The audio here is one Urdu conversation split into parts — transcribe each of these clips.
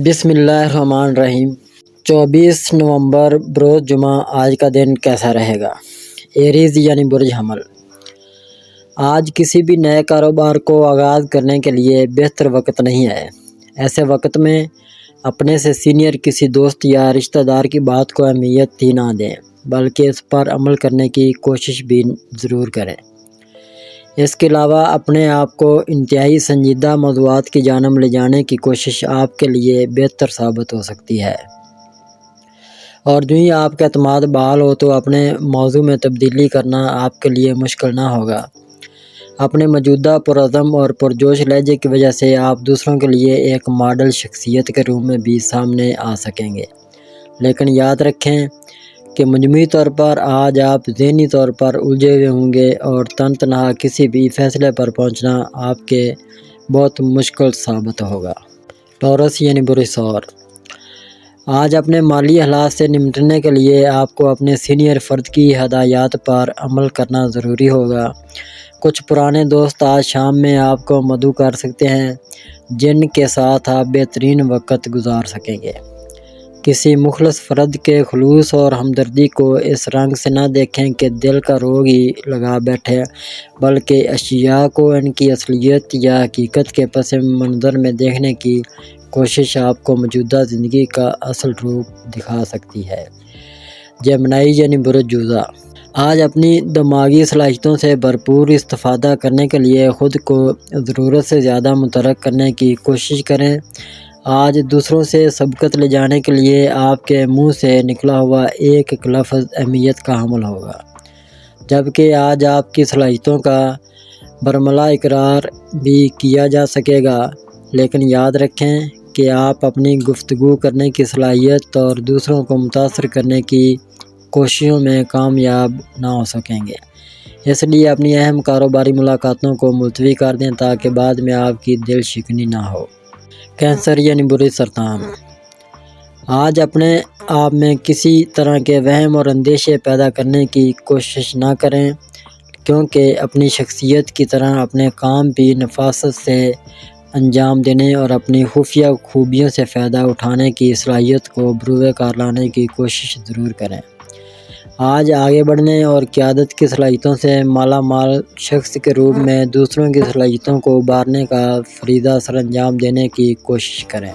بسم اللہ الرحمن الرحیم۔ 24 نومبر بروز جمعہ آج کا دن کیسا رہے گا؟ ایریز یعنی برج حمل۔ آج کسی بھی نئے کاروبار کو آغاز کرنے کے لیے بہتر وقت نہیں ہے۔ ایسے وقت میں اپنے سے سینئر کسی دوست یا رشتہ دار کی بات کو اہمیت ہی نہ دیں، بلکہ اس پر عمل کرنے کی کوشش بھی ضرور کریں۔ اس کے علاوہ اپنے آپ کو انتہائی سنجیدہ موضوعات کی جانب لے جانے کی کوشش آپ کے لیے بہتر ثابت ہو سکتی ہے، اور جو ہی آپ کا اعتماد بحال ہو تو اپنے موضوع میں تبدیلی کرنا آپ کے لیے مشکل نہ ہوگا۔ اپنے موجودہ پرعزم اور پرجوش لہجے کی وجہ سے آپ دوسروں کے لیے ایک ماڈل شخصیت کے روپ میں بھی سامنے آ سکیں گے، لیکن یاد رکھیں کہ مجموعی طور پر آج آپ ذہنی طور پر الجھے ہوئے ہوں گے اور تنہا کسی بھی فیصلے پر پہنچنا آپ کے بہت مشکل ثابت ہوگا۔ ٹورس یعنی برج ثور۔ آج اپنے مالی حالات سے نمٹنے کے لیے آپ کو اپنے سینئر فرد کی ہدایات پر عمل کرنا ضروری ہوگا۔ کچھ پرانے دوست آج شام میں آپ کو مدعو کر سکتے ہیں، جن کے ساتھ آپ بہترین وقت گزار سکیں گے۔ کسی مخلص فرد کے خلوص اور ہمدردی کو اس رنگ سے نہ دیکھیں کہ دل کا روگ ہی لگا بیٹھے، بلکہ اشیاء کو ان کی اصلیت یا حقیقت کے پس منظر میں دیکھنے کی کوشش آپ کو موجودہ زندگی کا اصل روپ دکھا سکتی ہے۔ جیمنائی یعنی برج جوزہ۔ آج اپنی دماغی صلاحیتوں سے بھرپور استفادہ کرنے کے لیے خود کو ضرورت سے زیادہ متحرک کرنے کی کوشش کریں۔ آج دوسروں سے سبقت لے جانے کے لیے آپ کے منہ سے نکلا ہوا ایک ایک لفظ اہمیت کا حامل ہوگا، جبکہ آج آپ کی صلاحیتوں کا برملا اقرار بھی کیا جا سکے گا، لیکن یاد رکھیں کہ آپ اپنی گفتگو کرنے کی صلاحیت اور دوسروں کو متاثر کرنے کی کوششوں میں کامیاب نہ ہو سکیں گے۔ اس لیے اپنی اہم کاروباری ملاقاتوں کو ملتوی کر دیں تاکہ بعد میں آپ کی دل شکنی نہ ہو۔ کینسر یعنی برج سرطان۔ آج اپنے آپ میں کسی طرح کے وہم اور اندیشے پیدا کرنے کی کوشش نہ کریں، کیونکہ اپنی شخصیت کی طرح اپنے کام بھی نفاست سے انجام دینے اور اپنی خفیہ خوبیوں سے فائدہ اٹھانے کی صلاحیت کو بروئے کار لانے کی کوشش ضرور کریں۔ آج آگے بڑھنے اور قیادت کی صلاحیتوں سے مالا مال شخص کے روپ میں دوسروں کی صلاحیتوں کو ابھارنے کا فریضہ سر انجام دینے کی کوشش کریں۔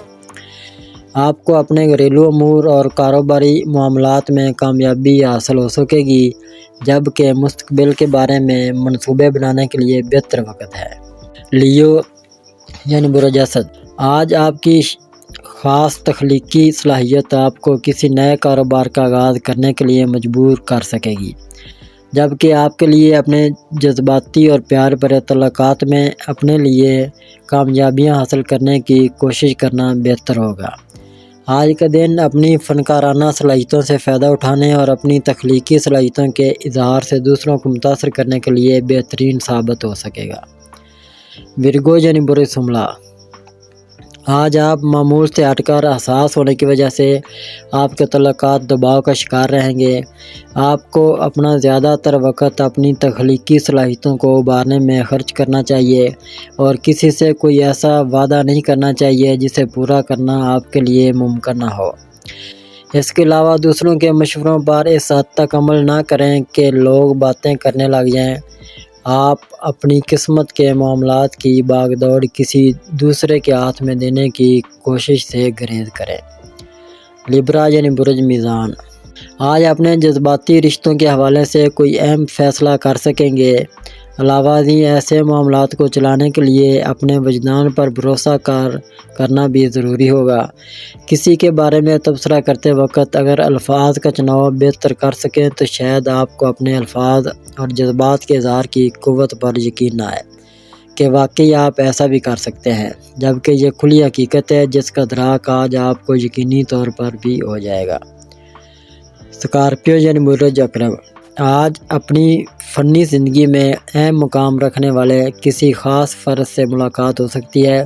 آپ کو اپنے گھریلو امور اور کاروباری معاملات میں کامیابی حاصل ہو سکے گی، جبکہ مستقبل کے بارے میں منصوبے بنانے کے لیے بہتر وقت ہے۔ لیو یعنی برج اسد۔ آج آپ کی خاص تخلیقی صلاحیت آپ کو کسی نئے کاروبار کا آغاز کرنے کے لیے مجبور کر سکے گی، جبکہ آپ کے لیے اپنے جذباتی اور پیار بھرے تعلقات میں اپنے لیے کامیابیاں حاصل کرنے کی کوشش کرنا بہتر ہوگا۔ آج کا دن اپنی فنکارانہ صلاحیتوں سے فائدہ اٹھانے اور اپنی تخلیقی صلاحیتوں کے اظہار سے دوسروں کو متاثر کرنے کے لیے بہترین ثابت ہو سکے گا۔ ورگو یعنی برج حملہ۔ آج آپ معمول سے ہٹ کر حساس ہونے کی وجہ سے آپ کے تعلقات دباؤ کا شکار رہیں گے۔ آپ کو اپنا زیادہ تر وقت اپنی تخلیقی صلاحیتوں کو ابھارنے میں خرچ کرنا چاہیے اور کسی سے کوئی ایسا وعدہ نہیں کرنا چاہیے جسے پورا کرنا آپ کے لیے ممکن نہ ہو۔ اس کے علاوہ دوسروں کے مشوروں پر اس حد تک عمل نہ کریں کہ لوگ باتیں کرنے لگ جائیں۔ آپ اپنی قسمت کے معاملات کی باغ دوڑ کسی دوسرے کے ہاتھ میں دینے کی کوشش سے گریز کریں۔ لیبرا یعنی برج میزان۔ آج اپنے جذباتی رشتوں کے حوالے سے کوئی اہم فیصلہ کر سکیں گے۔ علاوہ ازیں ایسے معاملات کو چلانے کے لیے اپنے وجدان پر بھروسہ کرنا بھی ضروری ہوگا۔ کسی کے بارے میں تبصرہ کرتے وقت اگر الفاظ کا چناؤ بہتر کر سکیں تو شاید آپ کو اپنے الفاظ اور جذبات کے اظہار کی قوت پر یقین نہ آئے کہ واقعی آپ ایسا بھی کر سکتے ہیں، جبکہ یہ کھلی حقیقت ہے جس کا ادراک آج آپ کو یقینی طور پر بھی ہو جائے گا۔ اسکارپیو یعنی برج عقرب۔ آج اپنی فنی زندگی میں اہم مقام رکھنے والے کسی خاص فرد سے ملاقات ہو سکتی ہے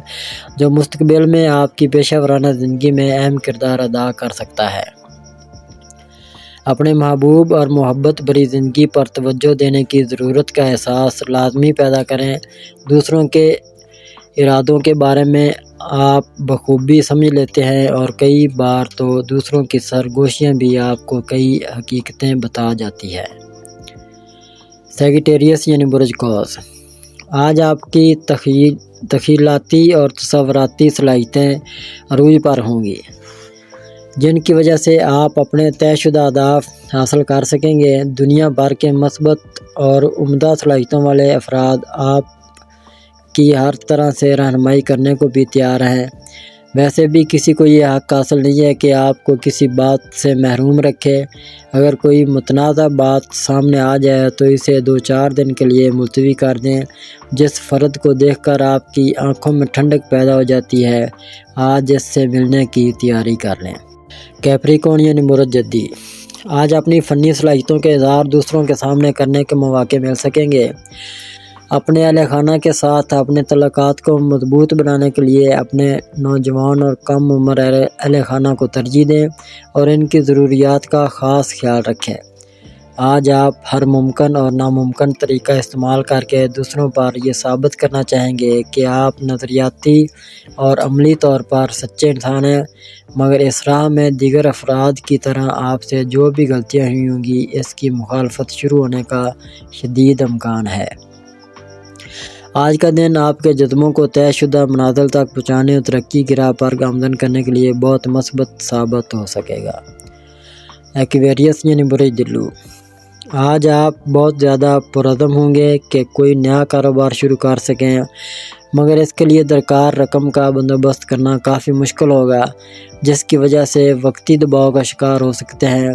جو مستقبل میں آپ کی پیشہ ورانہ زندگی میں اہم کردار ادا کر سکتا ہے۔ اپنے محبوب اور محبت بھری زندگی پر توجہ دینے کی ضرورت کا احساس لازمی پیدا کریں۔ دوسروں کے ارادوں کے بارے میں آپ بخوبی سمجھ لیتے ہیں اور کئی بار تو دوسروں کی سرگوشیاں بھی آپ کو کئی حقیقتیں بتا جاتی ہے۔ سیگیٹیریس یعنی برج قوس، آج آپ کی تخیلاتی اور تصوراتی صلاحیتیں عروج پر ہوں گی، جن کی وجہ سے آپ اپنے طے شدہ اہداف حاصل کر سکیں گے۔ دنیا بھر کے مثبت اور عمدہ صلاحیتوں والے افراد آپ کی ہر طرح سے رہنمائی کرنے کو بھی تیار ہیں۔ ویسے بھی کسی کو یہ حق حاصل نہیں ہے کہ آپ کو کسی بات سے محروم رکھے۔ اگر کوئی متنازع بات سامنے آ جائے تو اسے 2-4 دن کے لیے ملتوی کر دیں۔ جس فرد کو دیکھ کر آپ کی آنکھوں میں ٹھنڈک پیدا ہو جاتی ہے، آج اس سے ملنے کی تیاری کر لیں۔ کیپریکون یعنی برج جدی، آج اپنی فنی صلاحیتوں کا اظہار دوسروں کے سامنے کرنے کے مواقع مل سکیں گے۔ اپنے اہل خانہ کے ساتھ اپنے تعلقات کو مضبوط بنانے کے لیے اپنے نوجوان اور کم عمر اہل خانہ کو ترجیح دیں اور ان کی ضروریات کا خاص خیال رکھیں۔ آج آپ ہر ممکن اور ناممکن طریقہ استعمال کر کے دوسروں پر یہ ثابت کرنا چاہیں گے کہ آپ نظریاتی اور عملی طور پر سچے انسان ہیں، مگر اس راہ میں دیگر افراد کی طرح آپ سے جو بھی غلطیاں ہوئی ہوں گی، اس کی مخالفت شروع ہونے کا شدید امکان ہے۔ آج کا دن آپ کے جذبوں کو طے شدہ منازل تک پہنچانے اور ترقی کی راہ پر گامزن کرنے کے لیے بہت مثبت ثابت ہو سکے گا۔ ایکویریس یعنی برج دلو، آج آپ بہت زیادہ پرعزم ہوں گے کہ کوئی نیا کاروبار شروع کر سکیں، مگر اس کے لیے درکار رقم کا بندوبست کرنا کافی مشکل ہوگا، جس کی وجہ سے وقتی دباؤ کا شکار ہو سکتے ہیں۔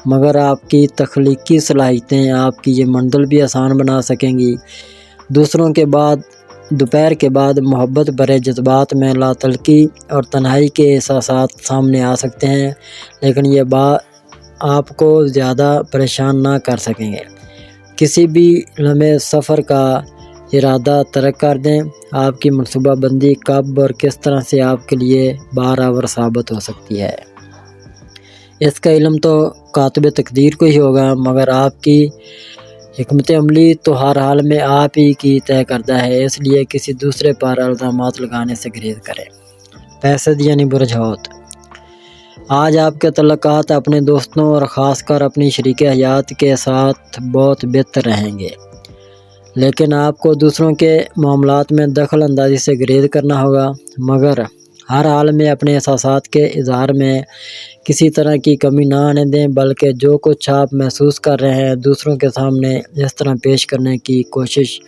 مگر آپ کی تخلیقی صلاحیتیں آپ کی یہ منزل بھی آسان بنا سکیں گی۔ دوپہر کے بعد محبت بھرے جذبات میں لا تعلقی اور تنہائی کے احساسات سامنے آ سکتے ہیں، لیکن یہ بات آپ کو زیادہ پریشان نہ کر سکیں گے۔ کسی بھی لمحے سفر کا ارادہ ترک کر دیں۔ آپ کی منصوبہ بندی کب اور کس طرح سے آپ کے لیے بارآور ثابت ہو سکتی ہے، اس کا علم تو کاتب تقدیر کو ہی ہوگا، مگر آپ کی حکمت عملی تو ہر حال میں آپ ہی کی طے کردہ ہے، اس لیے کسی دوسرے پر الزامات لگانے سے گریز کریں۔ پیسد یعنی برج حوت، آج آپ کے تعلقات اپنے دوستوں اور خاص کر اپنی شریک حیات کے ساتھ بہت بہتر رہیں گے، لیکن آپ کو دوسروں کے معاملات میں دخل اندازی سے گریز کرنا ہوگا، مگر ہر حال میں اپنے احساسات کے اظہار میں کسی طرح کی کمی نہ آنے دیں، بلکہ جو کچھ آپ محسوس کر رہے ہیں دوسروں کے سامنے اس طرح پیش کرنے کی کوشش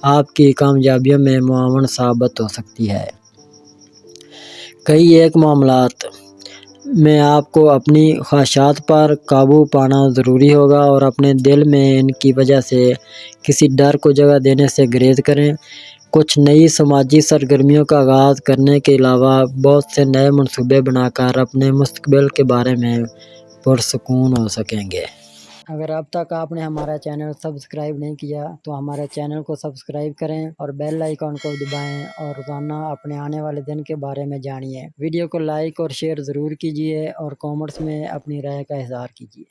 آپ کی کامیابیوں میں معاون ثابت ہو سکتی ہے۔ کئی ایک معاملات میں آپ کو اپنی خواہشات پر قابو پانا ضروری ہوگا اور اپنے دل میں ان کی وجہ سے کسی ڈر کو جگہ دینے سے گریز کریں۔ کچھ نئی سماجی سرگرمیوں کا آغاز کرنے کے علاوہ بہت سے نئے منصوبے بنا کر اپنے مستقبل کے بارے میں پرسکون ہو سکیں گے۔ اگر اب تک آپ نے ہمارا چینل سبسکرائب نہیں کیا تو ہمارے چینل کو سبسکرائب کریں اور بیل آئیکن کو دبائیں اور روزانہ اپنے آنے والے دن کے بارے میں جانیے۔ ویڈیو کو لائک اور شیئر ضرور کیجیے اور کامنٹس میں اپنی رائے کا اظہار کیجیے۔